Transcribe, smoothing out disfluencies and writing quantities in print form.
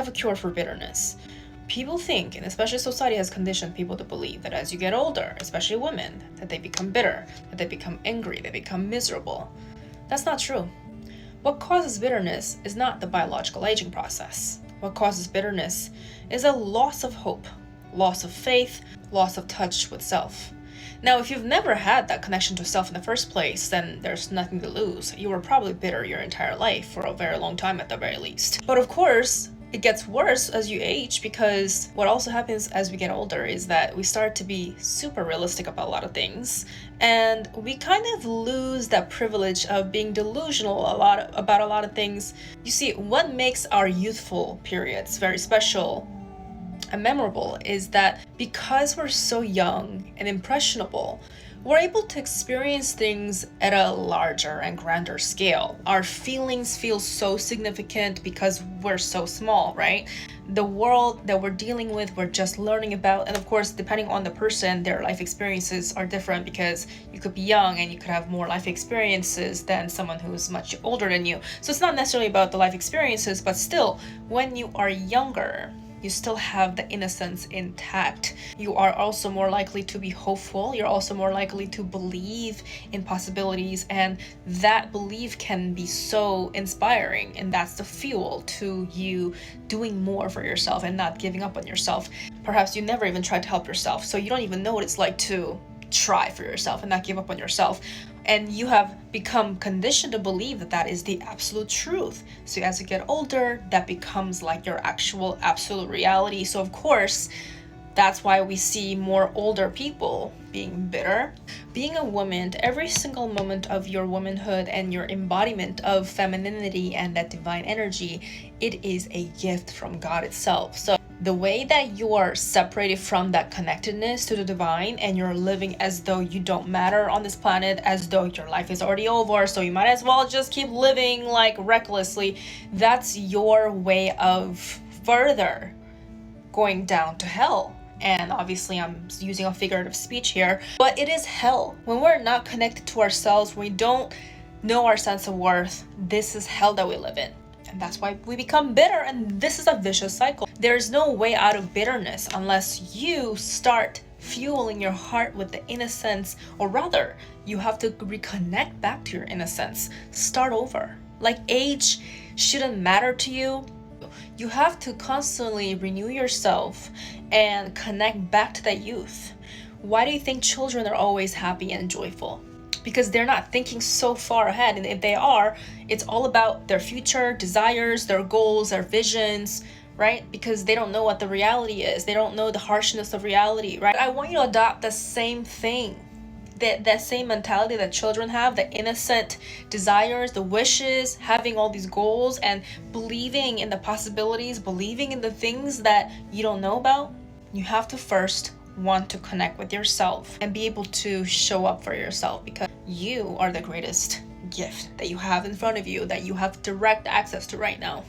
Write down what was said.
have a cure for bitterness. People think, and especially society has conditioned people to believe that as you get older, especially women, that they become bitter, that they become angry, they become miserable. That's not true. What causes bitterness is not the biological aging process. What causes bitterness is a loss of hope, loss of faith, loss of touch with self. Now, if you've never had that connection to self in the first place, then there's nothing to lose. You were probably bitter your entire life, for a very long time at the very least. But of course, it gets worse as you age, because what also happens as we get older is that we start to be super realistic about a lot of things, and we kind of lose that privilege of being delusional about a lot of things. You see, what makes our youthful periods very special and memorable is that because we're so young and impressionable, we're able to experience things at a larger and grander scale. Our feelings feel so significant because we're so small, right? The world that we're dealing with, we're just learning about. And of course, depending on the person, their life experiences are different, because you could be young and you could have more life experiences than someone who's much older than you. So it's not necessarily about the life experiences, but still, when you are younger, you still have the innocence intact. You are also more likely to be hopeful. You're also more likely to believe in possibilities, and that belief can be so inspiring, and that's the fuel to you doing more for yourself and not giving up on yourself. Perhaps you never even tried to help yourself, so you don't even know what it's like to try for yourself and not give up on yourself. And you have become conditioned to believe that that is the absolute truth. So as you get older, that becomes like your actual absolute reality. So of course, that's why we see more older people being bitter. Being a woman, every single moment of your womanhood and your embodiment of femininity and that divine energy, it is a gift from God itself. So the way that you are separated from that connectedness to the divine, and you're living as though you don't matter on this planet, as though your life is already over, so you might as well just keep living like recklessly, that's your way of further going down to hell. And obviously I'm using a figurative speech here, but it is hell. When we're not connected to ourselves, when we don't know our sense of worth, this is hell that we live in. And that's why we become bitter, and this is a vicious cycle. There's no way out of bitterness unless you start fueling your heart with the innocence, or rather, you have to reconnect back to your innocence. Start over. Like, age shouldn't matter to you. You have to constantly renew yourself and connect back to that youth. Why do you think children are always happy and joyful? Because they're not thinking so far ahead, and if they are, it's all about their future desires, their goals, their visions, right? Because they don't know what the reality is. They don't know the harshness of reality, right? I want you to adopt the same thing, that same mentality that children have, the innocent desires, the wishes, having all these goals, and believing in the possibilities, believing in the things that you don't know about. You have to first want to connect with yourself and be able to show up for yourself, because you are the greatest gift that you have in front of you, that you have direct access to right now.